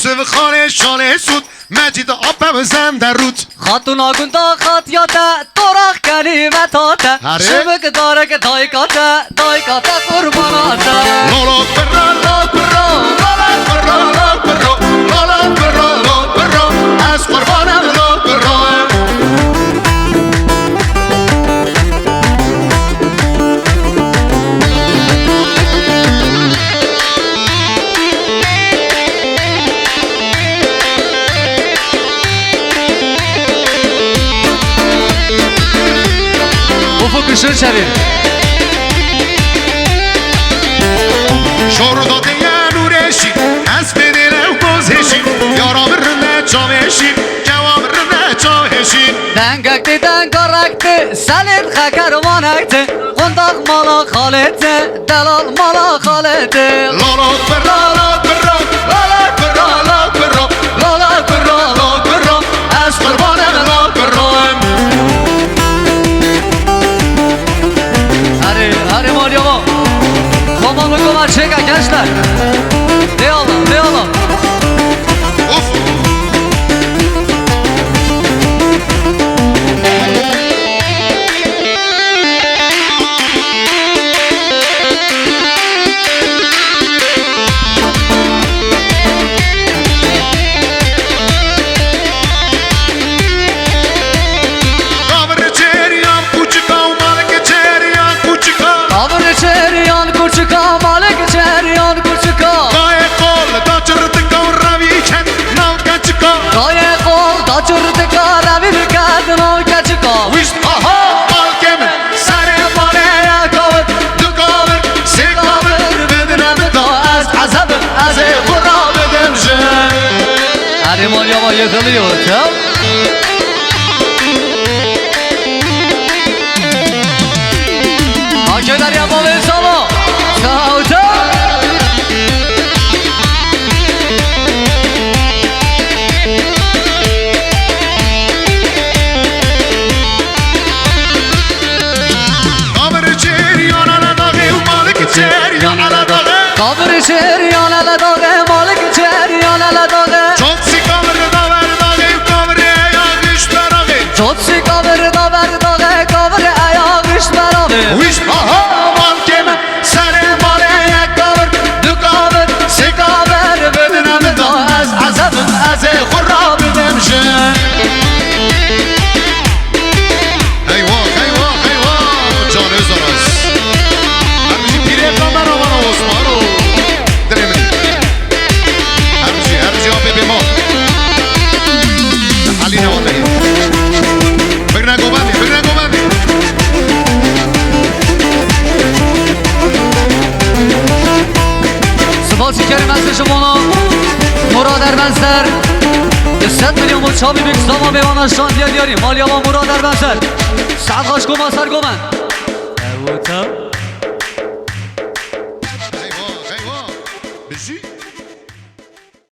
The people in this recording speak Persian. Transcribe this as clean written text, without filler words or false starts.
یوسف خانه شانه سود مجید آب زنده رود خاتون آگون دا خات یاتا دوراخ کلمتاتا آره. شبک دارک دایکاتا قرباناتا لالا برا لا برا لالا برا لا برا لالا برا لا برا از قربانم لا برا افق شر شوید شور داده یه نورشی از بدنم بازشی یارا برنه جامشی جواب برنه جاهشی دنگکتی دنگارکتی سلید خکر وانکتی قنداق مالا خالتی دلال مالا خالتی لالا برا لا برا لالا برا لا برا لالا برا لا برا از قربانم لا برا هری مالی آقا کمان بکن چه گشتر بیالا اوف چریان کوچکا مالک چریان کوچکا گای قول دا چرت کو روی کن نو کچکا گای قول دا چرت کا روی کد نو کچکا ویش آها بالکم سر ماله یکاوت دکاور سکاور بدنم دا از عذاب از خورا بدم جن هری مالی آقا یکلیو تا آکه در یه باقی سالا ساوتا قابر چریان علا داغه و مالک چریان علا داغه قابر چریان علا داغه مالک چریان علا داغه چود سی قابر داور داغه و قابر ایاغش براغه چود سی قابر داور داغه قابر ایاغش براغه ویش آها بالکم سر ماله یکاور دکاور سکاور بدنم دا از عذابم از خورا بدم جن ایوه جان ازاراز همیشه پیره کامر آمان عثمانو درمین همیشه ها ببی ما علی نواله فکر نگو بندی سپاسی کریم از شما مراد اربنسر 100 میلیون بود چابی بکستا ما بیوانه شان دیاریم مالی آقا مراد اربنسر سرخاش گمان سر گمان